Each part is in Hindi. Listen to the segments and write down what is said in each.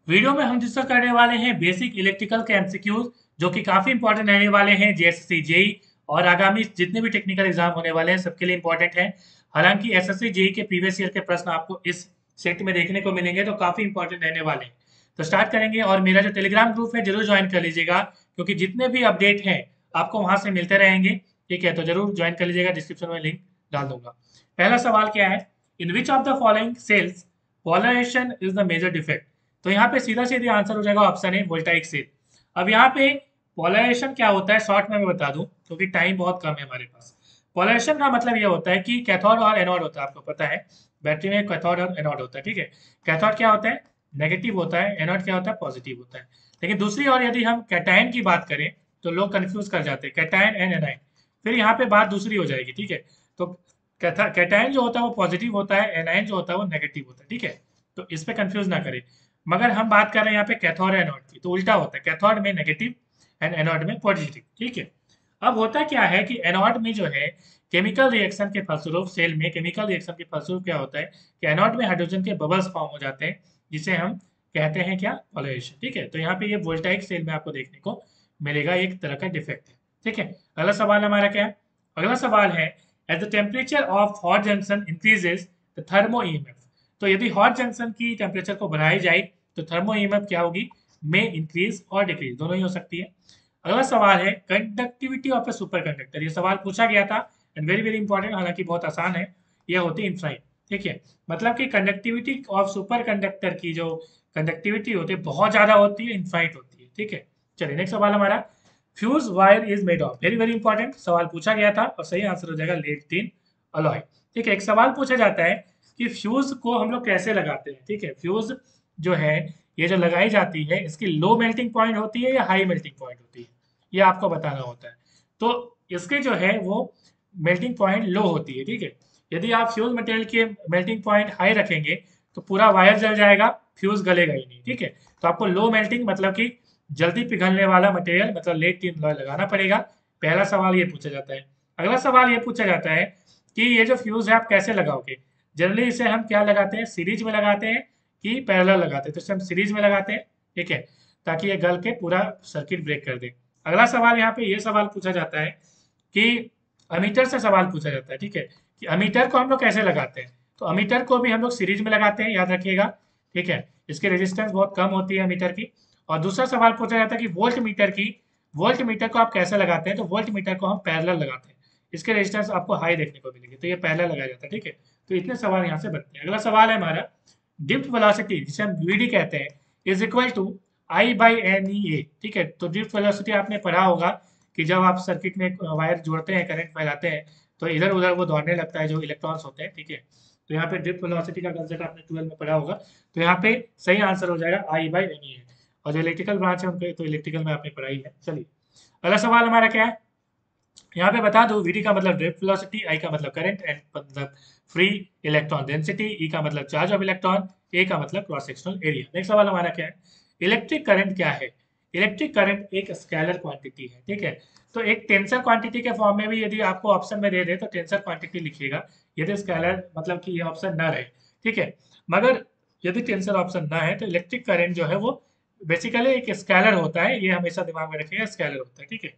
वीडियो में हम डिस्कस करने वाले हैं बेसिक इलेक्ट्रिकल के एमसीक्यूज जो कि काफी इंपॉर्टेंट रहने वाले हैं जेएसएससी जेई और आगामी जितने भी टेक्निकल एग्जाम होने वाले हैं सबके लिए इंपॉर्टेंट है। हालांकि एसएससी जेई के प्रीवियस ईयर के प्रश्न आपको इस सेट में देखने को मिलेंगे तो काफी इंपॉर्टेंट रहने वाले हैं। तो स्टार्ट करेंगे और मेरा जो टेलीग्राम ग्रुप है जरूर ज्वाइन कर लीजिएगा क्योंकि जितने भी अपडेट हैं आपको वहां से मिलते रहेंगे। ठीक है, तो जरूर ज्वाइन कर लीजिएगा, डिस्क्रिप्शन में लिंक डाल दूंगा। पहला सवाल क्या है, in which of the following cells polarization is the major defect. तो यहाँ पे सीधा सीधा आंसर हो जाएगा ऑप्शन ए वोल्टाइक सेल। अब यहाँ पे पोलराइजेशन क्या होता है शॉर्ट में मैं बता दूं क्योंकि टाइम बहुत कम है हमारे पास। पोलराइजेशन का मतलब ये होता है कि कैथोड और एनोड होता है, आपको पता है बैटरी में कैथोड और एनोड होता है। ठीक है, कैथोड क्या होता है, नेगेटिव होता है, एनोड क्या होता है, पॉजिटिव होता है। लेकिन दूसरी ओर यदि हम कैटायन की बात करें तो लोग कंफ्यूज कर जाते हैं कैटायन एंड एनायन, फिर यहाँ पे बात दूसरी हो जाएगी। ठीक है, तो कैटायन जो होता है वो पॉजिटिव होता है, एनायन जो होता है वो नेगेटिव होता है। ठीक है, तो इस पे कंफ्यूज ना करें। मगर हम बात कर रहे हैं यहाँ पे कैथोड एनोड की, तो उल्टा होता है, कैथोड में नेगेटिव एंड एनोड में पॉजिटिव। ठीक है, अब होता क्या है कि एनोड में जो है केमिकल रिएक्शन के फलस्वरूप, सेल में केमिकल रिएक्शन के फलस्वरूप क्या होता है कि एनोड में हाइड्रोजन के बबल्स फॉर्म हो जाते हैं जिसे हम कहते हैं क्या, पोलराइजेशन। ठीक है, तो यहाँ पे ये वोल्टाइक सेल में आपको देखने को मिलेगा, एक तरह का डिफेक्ट है। ठीक है, अगला सवाल हमारा क्या है, अगला सवाल है at the temperature of hot junction increases the thermo EMF. तो यदि हॉट जंक्शन की टेम्परेचर को बढ़ाई जाए तो थर्मो ईएमएफ क्या होगी, में इंक्रीज और डिक्रीज दोनों ही हो सकती है। अगला सवाल है conductivity of A super conductor, ये सवाल पूछा गया था एंड वेरी वेरी इंपॉर्टेंट, हालांकि बहुत आसान है। यह होती है इनफाइनाइट। ठीक है, मतलब कि कंडक्टिविटी ऑफ सुपर कंडक्टर की जो कंडक्टिविटी होती है बहुत ज्यादा होती है, इनफाइनाइट होती है। ठीक है, चलिए नेक्स्ट सवाल हमारा, fuse wire is made of, very very important सवाल पूछा गया था और सही आंसर हो जाएगा लेड टिन अलॉय। ठीक है, एक सवाल पूछा जाता है कि फ्यूज को हम लोग कैसे लगाते हैं। ठीक है, फ्यूज जो है ये जो लगाई जाती है इसकी लो मेल्टिंग पॉइंट होती है या हाई मेल्टिंग पॉइंट होती है, ये आपको बताना होता है। तो इसके जो है वो मेल्टिंग पॉइंट लो होती है। ठीक है, यदि आप फ्यूज मटेरियल के मेल्टिंग पॉइंट हाई रखेंगे तो पूरा वायर जल जाएगा, फ्यूज गलेगा ही नहीं। ठीक है, तो आपको लो मेल्टिंग मतलब कि जल्दी पिघलने वाला मटेरियल मतलब लेड टिन अलॉय लगाना पड़ेगा। पहला सवाल ये पूछा जाता है। अगला सवाल ये पूछा जाता है कि ये जो फ्यूज है आप कैसे लगाओगे। जनरली इसे हम क्या लगाते हैं, सीरीज में लगाते हैं कि पैरेलल लगाते हैं, तो इसे हम सीरीज में लगाते हैं। ठीक है, ताकि ये गल के पूरा सर्किट ब्रेक कर दे। अगला सवाल यहाँ पे ये सवाल पूछा जाता है कि अमीटर से सवाल पूछा जाता है। ठीक है, कि अमीटर को हम लोग कैसे लगाते हैं, तो अमीटर को भी हम लोग सीरीज में लगाते हैं, याद रखिएगा। ठीक है, इसकी रेजिस्टेंस बहुत कम होती है अमीटर की। और दूसरा सवाल पूछा जाता है कि वोल्ट मीटर की, वोल्ट मीटर को आप कैसे लगाते हैं, तो वोल्ट मीटर को हम पैरेलल लगाते हैं, इसके रेजिस्टेंस आपको हाई देखने को मिलेगी, तो ये पैरेलल लगाया जाता है। ठीक है, तो इतने सवाल यहाँ से बनते हैं। अगला सवाल है हमारा, ड्रिफ्ट वेलोसिटी जिसे हम वीडी कहते हैं is equal to I by N E A. ठीक है, तो ड्रिफ्ट वेलोसिटी आपने पढ़ा होगा कि जब आप सर्किट में वायर जोड़ते हैं, करंट फैलाते हैं, तो इधर उधर वो दौड़ने लगता है जो इलेक्ट्रॉन्स होते हैं। ठीक है, तो यहाँ पे ड्रिफ्ट वेलोसिटी का कंसेप्ट आपने 12 में पढ़ा होगा, तो यहाँ पे सही आंसर हो जाएगा आई बाई एन ई है। और जो इलेक्ट्रिकल ब्रांच है उनके तो इलेक्ट्रिकल में आपने पढ़ाई है। चलिए अगला सवाल हमारा क्या है, यहाँ पे बता दो, वीडी का मतलब ड्रिफ्ट वेलोसिटी, आई का मतलब करंट, एन मतलब फ्री इलेक्ट्रॉन डेंसिटी, ई का मतलब चार्ज ऑफ इलेक्ट्रॉन, ए का मतलब क्रॉस सेक्शनल एरिया। नेक्स्ट सवाल हमारा क्या है, इलेक्ट्रिक करंट क्या है। इलेक्ट्रिक करंट एक स्केलर क्वांटिटी है। ठीक है, तो एक टेंसर क्वांटिटी के फॉर्म में भी यदि आपको ऑप्शन में दे दे तो टेंसर क्वांटिटी लिखिएगा, यदि स्केलर मतलब कि ये ऑप्शन ना रहे। ठीक है, मगर यदि टेंसर ऑप्शन ना है तो इलेक्ट्रिक करंट जो है वो बेसिकली एक स्केलर होता है, ये हमेशा दिमाग में रखिएगा, स्केलर होता है। ठीक है,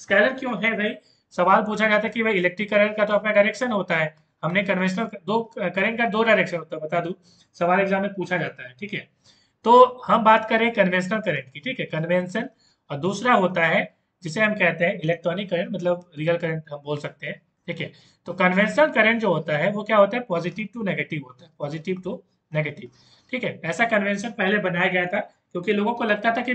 स्केलर क्यों है भाई, सवाल पूछा जाता है कि भाई इलेक्ट्रिक करंट का तो अपना डायरेक्शन होता है, हमने कन्वेंशनल दो करंट का दो डायरेक्शन होता है, बता दूं सवाल एग्जाम में पूछा जाता है। ठीक है, तो हम बात करें कन्वेंशनल करंट की। ठीक है, कन्वेंशन, और दूसरा होता है जिसे हम कहते हैं इलेक्ट्रॉनिक करंट, मतलब रियल करंट हम बोल सकते हैं। ठीक है, तो कन्वेंशनल करंट जो होता है वो क्या होता है, पॉजिटिव टू नेगेटिव होता है, पॉजिटिव टू नेगेटिव। ठीक है, ऐसा कन्वेंशन पहले बनाया गया था क्योंकि लोगों को लगता था कि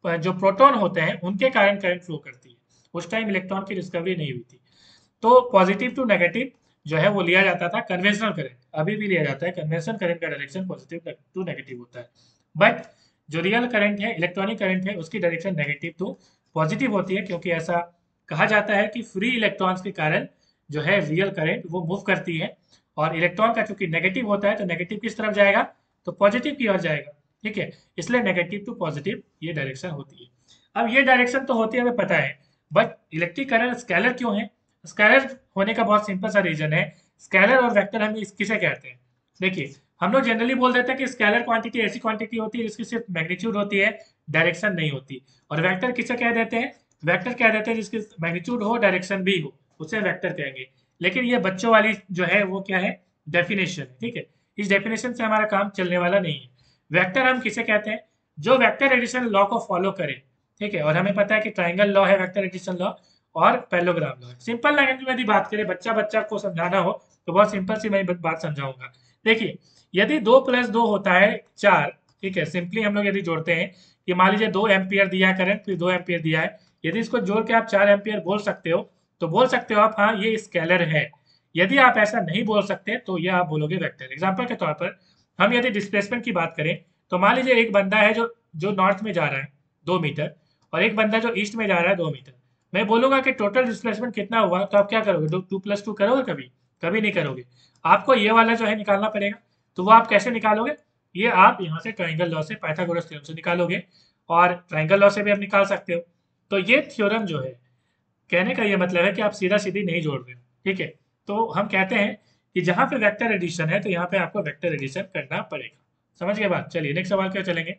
जो प्रोटॉन होते हैं उनके कारण करंट फ्लो करती है, उस टाइम इलेक्ट्रॉन की डिस्कवरी नहीं हुई थी। तो पॉजिटिव टू नेगेटिव जो है वो लिया जाता था कन्वेंशनल करंट, अभी भी लिया जाता है, कन्वेंशनल करंट का डायरेक्शन पॉजिटिव टू नेगेटिव होता है। बट जो रियल करंट है, इलेक्ट्रॉनिक करंट है, उसकी डायरेक्शन नेगेटिव टू पॉजिटिव होती है, क्योंकि ऐसा कहा जाता है कि फ्री इलेक्ट्रॉन्स के कारण जो है रियल करंट वो मूव करती है, और इलेक्ट्रॉन का चूंकि नेगेटिव होता है तो नेगेटिव किस तरफ जाएगा, तो पॉजिटिव की ओर जाएगा। ठीक है, इसलिए नेगेटिव टू पॉजिटिव ये डायरेक्शन होती है। अब ये डायरेक्शन तो होती है हमें पता है, बट इलेक्ट्रिक करंट स्केलर क्यों है। स्केलर होने का बहुत सिंपल सा रीजन है, स्केलर और वेक्टर हम किसे कहते हैं, देखिए हम लोग जनरली बोल देते हैं कि स्केलर क्वांटिटी ऐसी क्वांटिटी होती है जिसकी सिर्फ मैग्नीट्यूड होती है, डायरेक्शन नहीं होती। और वेक्टर किसे कह देते हैं? वेक्टर कह देते हैं जिसकी मैग्नीट्यूड हो, डायरेक्शन भी हो, उसे वेक्टर कहेंगे। लेकिन ये बच्चों वाली जो है वो क्या है? डेफिनेशन है, ठीक है। इस डेफिनेशन से हमारा काम चलने वाला नहीं है। वेक्टर हम किसे कहते हैं? जो वेक्टर एडिशन लॉ को फॉलो करे, ठीक है। और हमें पता है कि ट्राइंगल लॉ है वेक्टर एडिशन लॉ, और पैरेललोग्राम लॉ है। सिंपल लैंग्वेज में यदि बात करें, बच्चा बच्चा को समझाना हो तो बहुत सिंपल सी मैं बात समझाऊंगा। देखिए, यदि 2 + 2 होता है 4, ठीक है। सिंपली हम लोग यदि जोड़ते हैं कि मान लीजिए 2 एम्पियर दिया है करंट, फिर 2 एम्पियर दिया है, यदि इसको जोड़ के आप 4 एम्पियर बोल सकते हो तो बोल सकते हो आप हाँ ये स्केलर है। यदि आप ऐसा नहीं बोल सकते तो ये आप बोलोगे वेक्टर। एग्जाम्पल के तौर पर हम यदि डिस्प्लेसमेंट की बात करें तो मान लीजिए एक बंदा है जो जो नॉर्थ में जा रहा है 2 मीटर, और एक बंदा जो ईस्ट में जा रहा है 2 मीटर। मैं बोलूंगा कि टोटल डिस्प्लेसमेंट कितना हुआ, तो आप क्या करोगे? 2 + 2 करोगे? कभी कभी नहीं करोगे। आपको ये वाला जो है निकालना पड़ेगा। तो वो आप कैसे निकालोगे? ये आप यहाँ से ट्राइंगल लॉ से, पाइथागोरस थ्योरम से निकालोगे, और ट्राइंगल लॉ से भी आप निकाल सकते हो। तो ये थ्योरम जो है, कहने का ये मतलब है कि आप सीधा सीधी नहीं जोड़ रहे हो, ठीक है। तो हम कहते हैं कि जहाँ पे वेक्टर एडिशन है तो यहाँ पे आपको वेक्टर एडिशन करना पड़ेगा। समझ गए बात? चलिए नेक्स्ट सवाल क्या चलेंगे।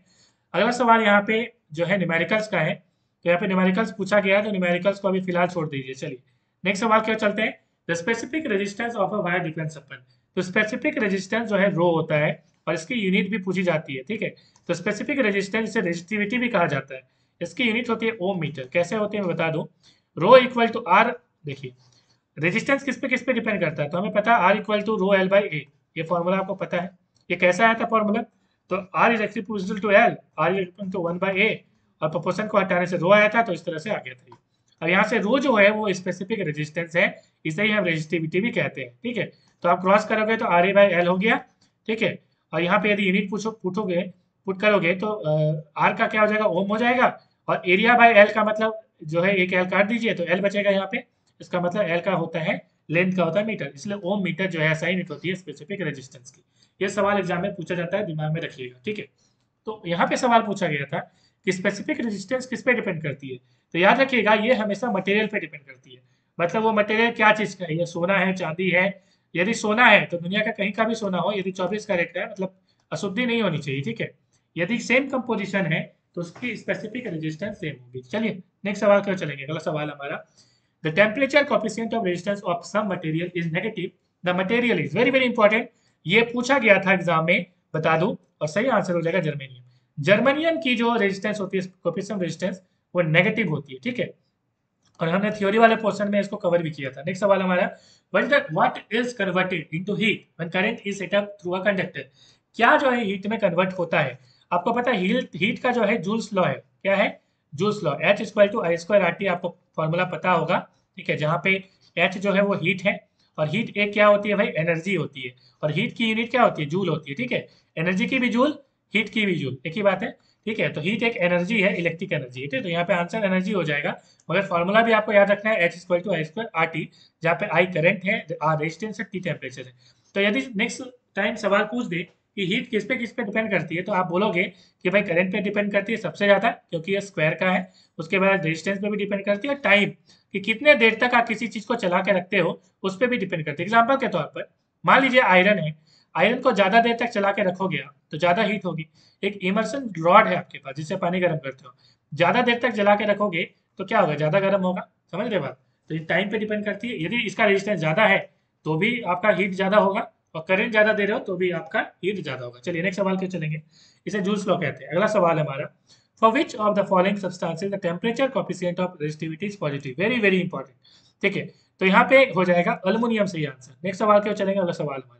अगला सवाल यहाँ पे जो है न्यूमेरिकल्स का है। तो यहाँ पे न्यूमेरिकल्स पूछा गया है, तो न्यूमेरिकल्स को अभी फिलहाल छोड़ दीजिए। चलिए नेक्स्ट सवाल क्या चलते हैं। The specific resistance of a wire depends upon. तो स्पेसिफिक रेजिस्टेंस जो है रो होता है, और इसकी यूनिट भी पूछी जाती है, ठीक है। तो स्पेसिफिक रेजिस्टेंस से रेजिस्टिविटी भी कहा जाता है। इसकी यूनिट होती है ओम मीटर। कैसे होते हैं मैं बता दूं। Rho equal to R. देखिए, रेजिस्टेंस किस पे डिपेंड करता है, तो हमें पता है R equal to rho L by A. ये फॉर्मूला आपको पता है। ये कैसा आया था फॉर्मूला? तो R is actually proportional to L, R is equal to 1/a, और प्रोपोर्शन को हटाने से रो आया था, तो इस तरह से आ गया था ये। और यहाँ से रो जो है वो स्पेसिफिक रेजिस्टेंस है, इसे ही हम रेजिस्टिविटी भी कहते हैं, ठीक है। तो आप क्रॉस करोगे तो आर ए बाई एल हो गया, ठीक है। और यहाँ पे यदि यूनिट पूछोगे, पुट करोगे तो आर का क्या हो जाएगा? ओम हो जाएगा। और एरिया बाई एल का मतलब जो है एक एल काट दीजिए तो एल बचेगा यहाँ पे। इसका मतलब एल का होता है लेंथ का होता है मीटर, इसलिए ओम मीटर जो है ऐसा यूनिट होती है स्पेसिफिक रेजिस्टेंस की। ये सवाल एग्जाम में पूछा जाता है, दिमाग में रखिएगा, ठीक है। तो यहाँ पे सवाल पूछा गया था कि स्पेसिफिक रेजिस्टेंस किस पे डिपेंड करती है। तो याद रखिएगा ये हमेशा मटेरियल पे डिपेंड करती है। मतलब वो मटेरियल क्या चीज़ का है, ये सोना है, चांदी है। यदि सोना है तो दुनिया का कहीं का भी सोना हो, यदि 24 कैरेट का है मतलब अशुद्धि नहीं होनी चाहिए, ठीक है। यदि सेम कंपोजिशन है तो उसकी स्पेसिफिक रेजिस्टेंस सेम होगी। चलिए नेक्स्ट सवाल क्यों चलेंगे। अगला सवाल हमारा, the temperature coefficient of resistance of some material is negative, the material is very very important. ये पूछा गया था एग्जाम में, बता दूं, और सही आंसर हो जाएगा जर्मेनियम। जर्मनियम की जो रेजिस्टेंस होती है, कोफिशिएंट रेजिस्टेंस, वो नेगेटिव होती है, ठीक है। और हमने थ्योरी वाले पोर्शन में इसको कवर भी किया था। नेक्स्ट सवाल हमारा, what is converted into heat when current is set up through a conductor. क्या जो है हीट में कन्वर्ट होता है? आपको पता है हीट का जो है जूल्स लॉ है। क्या है? Joule's law, H equal to I square R T. आपको फॉर्मूला पता होगा, ठीक है। जहाँ पे एच जो है वो हीट है, और हीट एक क्या होती है भाई? एनर्जी होती है। और हीट की यूनिट क्या होती है? जूल होती है, ठीक है। एनर्जी की भी जूल, हीट की भी जूल, एक ही बात है, ठीक है। तो हीट एक एनर्जी है, इलेक्ट्रिक एनर्जी, ठीक है। तो यहाँ पे आंसर एनर्जी हो जाएगा। मगर फॉर्मूला भी आपको याद रखना है, H equal to I square R T, जहाँ पे आई करंट है, आर रेजिस्टेंस है, टी टेम्परेचर है। तो यदि नेक्स्ट टाइम सवाल पूछ दे कि हीट किस पे डिपेंड करती है, तो आप बोलोगे कि भाई करंट पे डिपेंड करती है सबसे ज्यादा, क्योंकि ये स्क्वायर का है। उसके बाद रेजिस्टेंस पे भी डिपेंड करती है, टाइम कि कितने देर तक आप किसी चीज को चला के रखते हो उस पर भी डिपेंड करती है। एग्जाम्पल के तौर पर मान लीजिए आयरन है, आयरन को ज्यादा देर तक चला के रखोगे आप तो ज्यादा हीट होगी। एक इमर्सन रॉड है आपके पास जिससे पानी गर्म करते हो, ज्यादा देर तक जला के रखोगे तो क्या होगा? ज्यादा गर्म होगा। समझ रहे बात? तो ये टाइम पे डिपेंड करती है। यदि इसका रेजिस्टेंस ज्यादा है तो भी आपका हीट ज्यादा होगा, और करंट ज्यादा दे रहे हो तो भी आपका हीट ज्यादा होगा। चलिए नेक्स्ट सवाल क्यों चलेंगे। इसे जूल्स लॉ कहते हैं। अगला सवाल हमारा, for which of the following substances the temperature coefficient of resistivity is positive. Very very important, ठीक है। तो यहाँ पे हो जाएगा अल्युमिनियम सही आंसर। नेक्स्ट सवाल क्यों चलेंगे। अगला सवाल हमारा,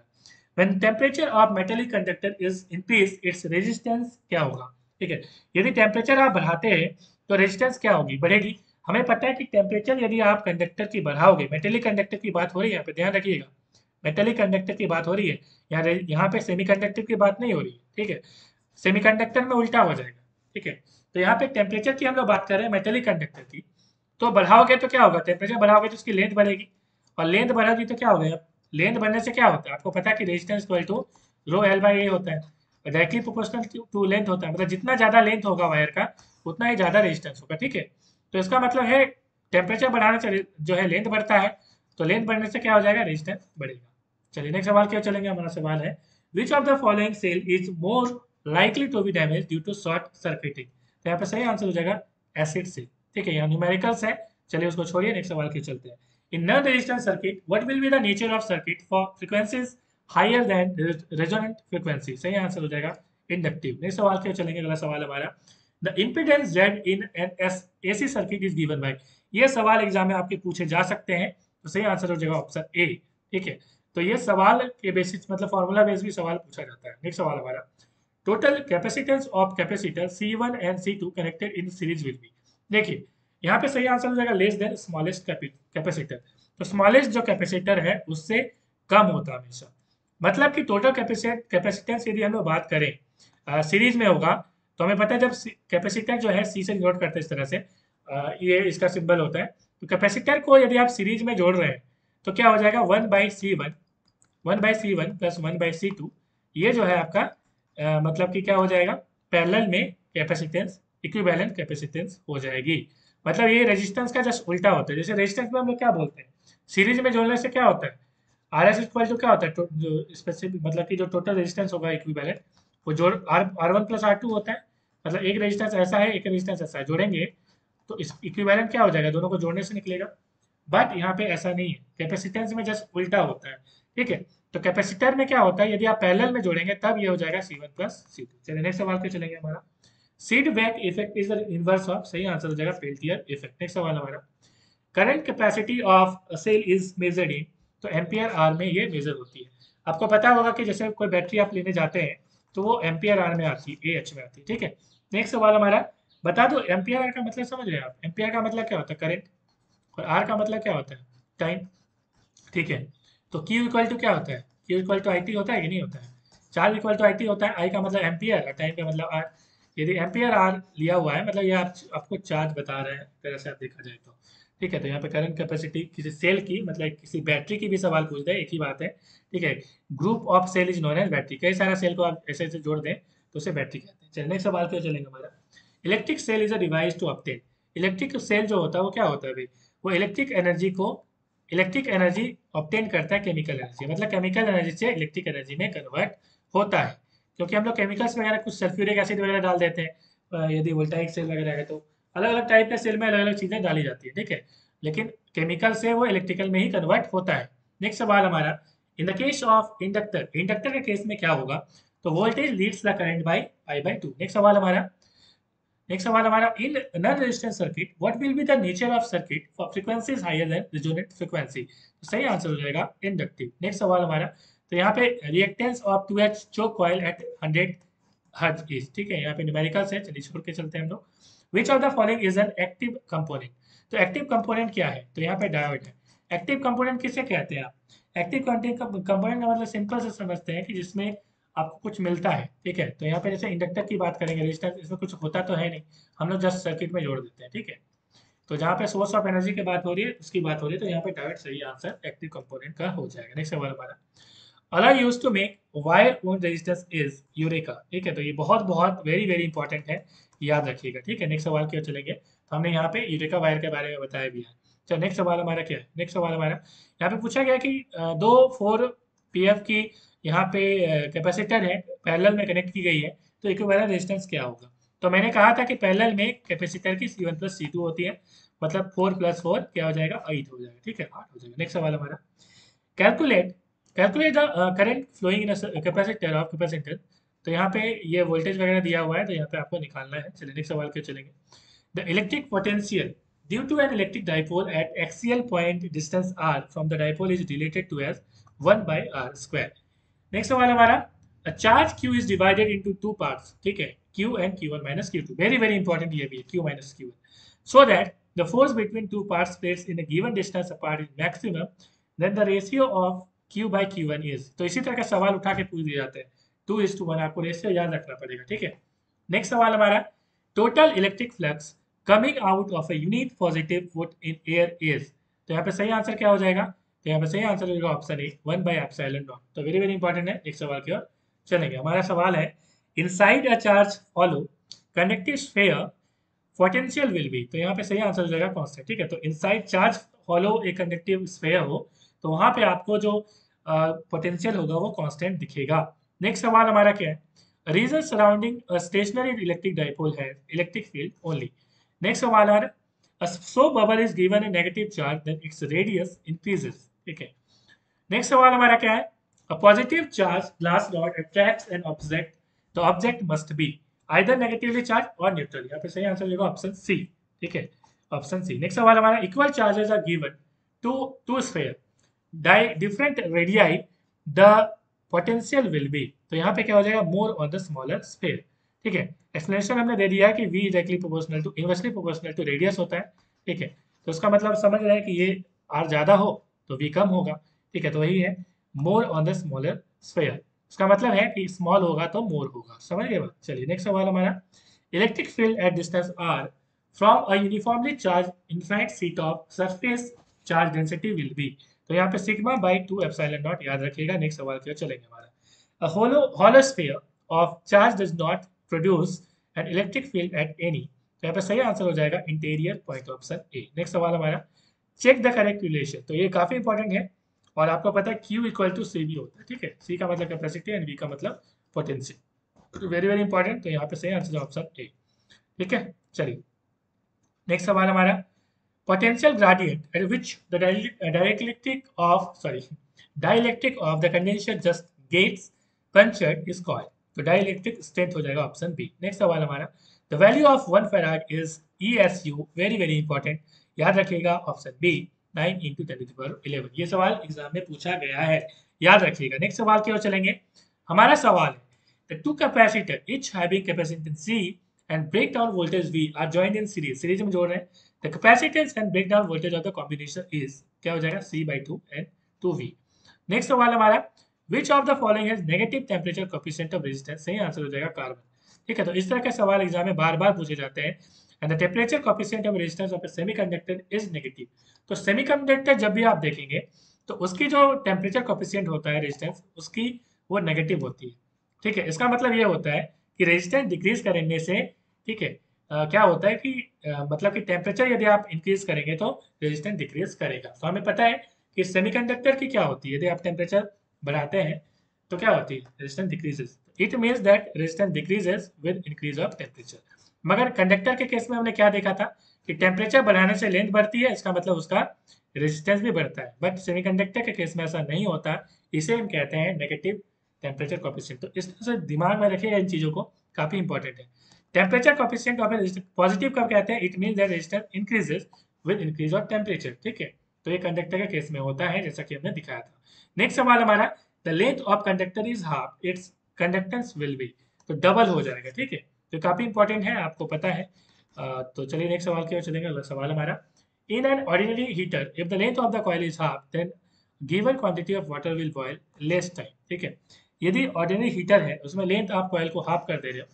when temperature of metallic conductor is increase its resistance क्या होगा? ठीक है। यदि टेम्परेचर आप बढ़ाते हैं तो रेजिस्टेंस क्या होगी? बढ़ेगी। हमें पता है कि टेम्परेचर यदि आप कंडक्टर की बढ़ाओगे, मेटेलिक कंडक्टर की बात हो रही है यहाँ पे, ध्यान रखिएगा, मेटेलिक कंडक्टर की बात हो रही है। यहाँ पे सेमीकंडक्टर की बात नहीं हो रही है, ठीक है। सेमीकंडक्टर में उल्टा हो जाएगा, ठीक है। तो यहाँ पे टेम्परेचर की हम लोग बात कर रहे हैं, मेटेलिक कंडक्टर की। तो बढ़ाओगे तो क्या होगा? टेम्परेचर बढ़ाओगे तो उसकी लेंथ बढ़ेगी, और लेंथ बढ़ेगी तो क्या होगा? लेंथ बढ़ने से क्या होता है? आपको पता है कि resistance equal to rho L by A होता है, डायरेक्टली प्रोपोर्शनल टू लेंथ होता है। मतलब जितना ज्यादा लेंथ होगा वायर का उतना ही ज्यादा रेजिस्टेंस होगा, ठीक है। तो इसका मतलब है टेम्परेचर बढ़ाने से जो है लेंथ बढ़ता है, तो लेंथ बढ़ने से क्या हो जाएगा? रेजिस्टेंस बढ़ेगा। चलिए नेक्स्ट सवाल क्या चलेंगे। हमारा सवाल है, which of the following cell is more likely to be damage due to short circuiting. तो यहाँ पे सही आंसर हो जाएगा एसिड सेल। ठीक है, यहाँ न्यूमेरिकल्स है, चलिए उसको छोड़िए, नेक्स्ट सवाल के चलते हैं। In non resistance circuit what will be the nature of circuit for frequencies higher than resonant frequency. सही आंसर हो जाएगा इंडक्टिव। नेक्स्ट सवाल के चलेंगे, अगला सवाल हमारा, the impedance Z in an S AC circuit is given by. ये सवाल एग्जाम में आपके पूछे जा सकते हैं, तो सही आंसर हो जाएगा ऑप्शन ए। ठीक है, तो ये सवाल के बेसिस मतलब फॉर्मूला बेस भी सवाल पूछा जाता है। नेक्स्ट सवाल हमारा, total capacitance of capacitor C1 and C2 connected in series will be. देखिए यहाँ पे सही आंसर हो जाएगा लेस देन स्मॉलेस्ट कैपेसिटर। तो स्मॉलेस्ट जो कैपेसिटर है उससे कम होता है हमेशा। मतलब कि टोटल कैपेसिटेंस यदि हम लोग बात करें सीरीज में होगा, तो हमें पता है जब कैपेसिटर जो है सी से डिनोट करते हैं इस तरह से, ये इसका सिंबल होता है। तो कैपेसिटर को यदि आप सीरीज में जोड़ रहे हैं तो क्या हो जाएगा 1/C1 प्लस 1/C2। ये जो है आपका मतलब कि क्या हो जाएगा, पैरेलल में कैपेसिटेंस इक्विवेलेंट कैपेसिटेंस हो जाएगी। मतलब ये रेजिस्टेंस का जस्ट उल्टा होता है। जैसे रेजिस्टेंस में हम लोग क्या बोलते हैं, सीरीज में जोड़ने से क्या होता है, आर एस इक्वल टू क्या होता है, जो स्पेसिफिक मतलब कि जो टोटल रेजिस्टेंस होगा इक्विवेलेंट, वो जोड़ R one plus R two होता है। मतलब एक रेजिस्टेंस ऐसा है, एक रेजिस्टेंस ऐसा है, जोड़ेंगे तो इस इक्विवेलेंट क्या हो जाएगा, दोनों को जोड़ने से निकलेगा। बट यहाँ पे ऐसा नहीं है, कैपेसिटेंस में जस्ट उल्टा होता है। ठीक है, तो कैपेसिटर में क्या होता है, यदि आप पैरेलल में जोड़ेंगे तब ये हो जाएगा C1 प्लस C2। चलिए नेक्स्ट सवाल पे चलेंगे हमारा, Seebeck effect is the inverse of. सही आंसर हो जाएगा पेल्टियर इफेक्ट। नेक्स्ट सवाल हमारा, current capacity of cell is measured in. तो एम्पियर आर में ये मेजर होती है। आपको पता होगा कि जैसे कोई बैटरी आप लेने जाते हैं तो वो एम्पियर आर में आती है, AH में आती है। ठीक है, नेक्स्ट सवाल हमारा, बता दो एम्पियर आर का मतलब समझ रहे हैं आप, एम्पियर का मतलब क्या होता है, करंट, और आर का मतलब क्या होता है, टाइम। ठीक है, तो Q इक्वल टू क्या होता है, Q इक्वल टू IT होता है कि नहीं होता है, चार्ज इक्वल टू IT होता है, I का मतलब एम्पियर और टाइम का मतलब आर। यदि एम्पियर आर लिया हुआ है मतलब ये आपको चार्ज बता रहे हैं तरह से आप देखा जाए तो। ठीक है, तो यहाँ पे करंट कैपेसिटी किसी सेल की मतलब किसी बैटरी की भी सवाल पूछ दे, एक ही बात है। ठीक है, group of cell is known as battery. कई सारा सेल को आप ऐसे ऐसे जोड़ दें तो उसे बैटरी कहते हैं। चलिए नेक्स्ट सवाल पे चलेंगे हमारा, electric cell is a device to obtain. Electric cell जो होता है वो क्या होता है भाई, वो इलेक्ट्रिक एनर्जी ऑब्टेन करता है केमिकल एनर्जी, मतलब केमिकल एनर्जी से इलेक्ट्रिक एनर्जी में कन्वर्ट होता है। क्योंकि हम लोग केमिकल्स वगैरह कुछ सल्फ्यूरिक एसिड वगैरह डाल देते हैं, यदि वोल्टाइक सेल वगैरह है तो अलग अलग टाइप के सेल में अलग अलग चीज़ें डाली जाती है। ठीक है, लेकिन केमिकल से वो इलेक्ट्रिकल में ही कन्वर्ट होता है। नेक्स्ट सवाल हमारा, in the case of inductor, inductor के केस में क्या होगा, तो voltage leads the current by I/2। Next सवाल हमारा, in non resistance circuit what will be the nature of circuit for frequencies higher than resonant frequency. तो सही आंसर हो जाएगा इंडक्टिव। नेक्स्ट सवाल हमारा, तो यहाँ पे reactance of 2H choke coil at 100 hertz is. ठीक है, यहाँ पे न्यूमेरिकल्स है, चलिए छोड़ के चलते हैं हम लोग। विच of the following is an active component. तो एक्टिव कंपोनेंट क्या है, तो यहाँ पे डायोड है। एक्टिव कंपोनेंट किसे कहते हैं आप, एक्टिव कंपोनेंट का मतलब सिंपल से समझते हैं कि जिसमें आपको कुछ मिलता है। ठीक है, तो यहाँ पे जैसे इंडक्टर की बात करेंगे, रेजिस्टेंस इसमें कुछ होता तो है नहीं, हम लोग जस्ट सर्किट में जोड़ देते हैं। ठीक है, तो जहाँ पे सोर्स ऑफ एनर्जी की बात हो रही है उसकी बात हो रही है, तो यहाँ पे डायोड सही आंसर एक्टिव कंपोनेंट का हो जाएगा। नेक्स्ट सवाल हमारा, alloy used to make wire own resistance is eureka. ठीक है, तो ये बहुत बहुत वेरी वेरी इंपॉर्टेंट है, याद रखिएगा। ठीक है, नेक्स्ट सवाल की ओर चलेंगे, तो हमने यहाँ पे यूरेका वायर के बारे में बताया भी है। चलो नेक्स्ट सवाल हमारा क्या है, नेक्स्ट सवाल हमारा यहाँ पे पूछा गया कि दो 4 PF की यहाँ पे कैपेसिटर है, पैरेलल में कनेक्ट की गई है, तो इक्विवेलेंट रेजिस्टेंस क्या होगा। तो मैंने कहा था कि पैरेलल में कैपेसिटर की C1 प्लस C2 होती है, मतलब 4 + 4 क्या हो जाएगा, 8 हो जाएगा। ठीक है, 8 हो जाएगा। नेक्स्ट सवाल हमारा, calculate calculate the current flowing in capacitor of capacitor. तो यहाँ पे ये वोल्टेज वगैरह दिया हुआ है, तो यहाँ पे आपको निकालना है। चलिए नेक्स्ट सवाल के चलेंगे, the electric potential due to an electric dipole at axial point distance r from the dipole is related to as 1/r²। Next सवाल हमारा, a charge q is divided into two parts। ठीक है, q and q1 minus q2, very very important ये भी है, q minus q1, so that the force between two parts placed in a given distance apart is maximum, then the ratio of q by q1 is। तो इसी तरह का सवाल उठा के पूछ दिए जाते हैं, 2:1, आपको रेशियो याद रखना पड़ेगा। ठीक है, नेक्स्ट सवाल हमारा, total electric flux coming out of a unit positive foot in air is. तो यहाँ पे सही आंसर क्या हो जाएगा, तो यहाँ पे सही आंसर हो जाएगा ऑप्शन ए, 1/ε0। तो वेरी वेरी इंपॉर्टेंट है। एक सवाल की ओर चलेंगे, हमारा सवाल है, inside a charge follow conductive sphere potential will be. तो यहाँ पे सही आंसर हो जाएगा कांस्टेंट। ठीक है, तो इनसाइड चार्ज फॉलो एक कंडक्टिव स्फीयर हो तो वहां पे आपको जो पोटेंशियल होगा वो कांस्टेंट दिखेगा। नेक्स्ट सवाल हमारा क्या है? Region surrounding a stationary electric dipole है इलेक्ट्रिक फील्ड ओनली। नेक्स्ट सवाल हमारा, a so bubble is given a negative charge then its radius increases। ठीक है। नेक्स्ट सवाल हमारा क्या है? A positive charge glass rod attracts an object, the object must be either negatively charged or neutral। यहाँ पे सही आंसर होगा ऑप्शन सी। ठीक है, ऑप्शन सी। नेक्स्ट सवाल हमारा, equal charges are given to two sphere different radii the potential will be. तो यहाँ पे क्या हो जाएगा? More on the smaller sphere. ठीक है, एक्सप्लेनेशन हमने दे दिया है कि v directly proportional to inversely proportional to radius होता है। ठीक है, तो उसका मतलब समझ रहे हैं कि ये r ज्यादा हो तो v कम होगा। ठीक है, तो वही है मोर ऑन द स्मॉलर स्फीयर। इसका मतलब है कि स्मॉल होगा तो मोर होगा। समझ गए बात? चलिए नेक्स्ट सवाल हमारा, electric field at distance r from a uniformly charge infinite sheet of surface charge density will be. तो यहाँ पे सिग्मा बाई 2 एप्सिलॉन नॉट याद रखिएगा। नेक्स्ट सवाल की ओर चलेंगे हमारा, a hollow sphere of charge does not produce an electric field at any। तो यहाँ पे सही आंसर हो जाएगा interior point, option A. Next सवाल हमारा, चेक द करेक्ट रिलेशन। तो ये काफी इंपॉर्टेंट है और आपको पता है Q इक्वल टू सी भी होता है। ठीक है, सी का मतलब कैपेसिटी एंड वी का मतलब पोटेंशियल। तो वेरी वेरी इंपॉर्टेंट। तो यहाँ पे सही आंसर है ऑप्शन ए। ठीक है, चलिए नेक्स्ट सवाल हमारा, potential gradient at which the dielectric of the condenser just gets punctured is called। तो dielectric strength हो जाएगा ऑप्शन बी। नेक्स्ट सवाल हमारा, the value of 1 farad is ESU, very very important, याद रखिएगा ऑप्शन बी 9 × 10⁻11। ये सवाल एग्जाम में पूछा गया है, याद रखिएगा। नेक्स्ट सवाल की ओर चलेंगे। हमारा सवाल है, the two capacitor each having capacitance C and breakdown voltage V are joined in series। Series में जोड़ रहे हैं। The capacitance and breakdown voltage of the combination is क्या हो जाएगा? C/2 and 2V। नेक्स्ट सवाल हमारा, which of the following has negative temperature coefficient of resistance। सही आंसर हो जाएगा कार्बन। ठीक है, तो इस तरह के सवाल एग्जाम में बार बार पूछे जाते हैं। and the temperature coefficient of resistance of a semiconductor is negative। तो सेमीकंडक्टर जब भी आप देखेंगे तो उसकी जो टेम्परेचर कोफिशिएंट होता है रेजिस्टेंस उसकी, वो नेगेटिव होती है। ठीक है, इसका मतलब ये होता है कि रेजिस्टेंस डिक्रीज करने से, ठीक है, क्या होता है कि मतलब कि टेम्परेचर यदि आप इंक्रीज करेंगे तो रेजिस्टेंस डिक्रीज करेगा। तो हमें पता है कि सेमीकंडक्टर की क्या होती है, यदि आप टेम्परेचर बढ़ाते हैं तो क्या होती है? Resistance decreases. It means that resistance decreases with increase of temperature. मगर कंडक्टर के केस में हमने क्या देखा था कि टेम्परेचर बढ़ाने से लेंथ बढ़ती है, इसका मतलब उसका रेजिस्टेंस भी बढ़ता है। बट सेमीकंडक्टर के केस में ऐसा नहीं होता, इसे हम कहते हैं नेगेटिव टेम्परेचर कोफिशिएंट। तो इस तरह से दिमाग में रखिएगा इन चीजों को, काफी इंपॉर्टेंट है। Temperature coefficient of resistance positive कब कहते हैं? It means that resistance increases with increase of temperature. ठीक है, तो ये कंडक्टर के केस में होता है जैसा कि हमने दिखाया था। नेक्स्ट सवाल हमारा, the length of conductor is half it's conductance will be. तो डबल हो जाएगा। ठीक है, तो काफी इंपॉर्टेंट है, आपको पता है। तो चलिए नेक्स्ट सवाल की ओर चलेंगे। अगला सवाल हमारा, in an ordinary heater if the length of the coil is half then given quantity of water will boil less time. ठीक है, यदि ऑर्डिनरी हीटर है उसमें लेंथ आप कॉइल को हाफ कर दे रहे हो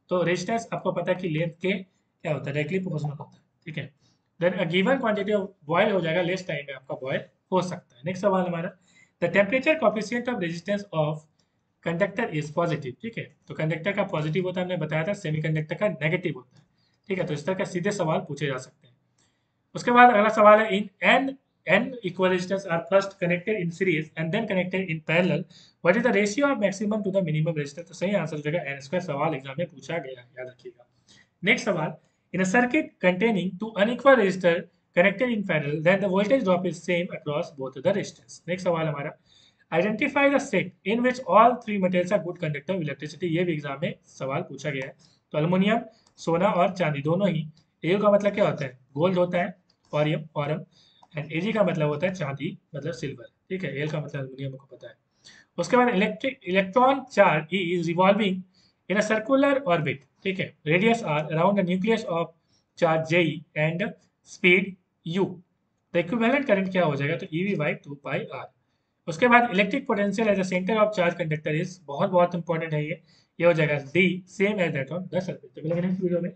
तो रेजिस्टेंस आपको पता है कि लेंथ के क्या होता है? डायरेक्टली प्रोपोर्शनल होता है। ठीक है, then a given quantity of boil हो जाएगा, लेस टाइम में आपका बॉयल हो सकता है। नेक्स्ट सवाल हमारा, the temperature coefficient of resistance of conductor is positive. ठीक है, तो कंडक्टर का पॉजिटिव होता है, हमने बताया था, सेमीकंडक्टर का नेगेटिव होता है। ठीक है, तो इस तरह के सीधे सवाल पूछे जा सकते हैं। उसके बाद अगला सवाल है, इन n equal resistors are first connected in series and then connected in parallel, what is the ratio of maximum to the minimum resistance। तो सही आंसर हो जाएगा n²। सवाल एग्जाम में पूछा गया है, याद रखिएगा। नेक्स्ट सवाल, in a circuit containing two unequal resistor connected in parallel then the voltage drop is same across both the resistors। Next सवाल हमारा, identify the set in which all three materials are good conductor of electricity. ये भी एग्जाम में सवाल पूछा गया है। तो अल्युमिनियम, सोना और चांदी दोनों ही। ए का मतलब क्या होता है? गोल्ड होता है, ऑरम, एंड एजी का मतलब होता है चांदी, मतलब सिल्वर। ठीक है, एल का मतलब एल्युमिनियम को पता है। उसके बाद electron charge e is revolving in a circular orbit. ठीक है, radius r around the nucleus of charge Z e and speed u. तो इक्विवेलेंट करंट क्या हो जाएगा? तो ईवी बाई 2πr। उसके बाद electric potential as a center of charge conductor is, बहुत बहुत इंपॉर्टेंट है ये हो जाएगा D, same as that of the circuit. तो मिलेंगे नेक्स्ट वीडियो में।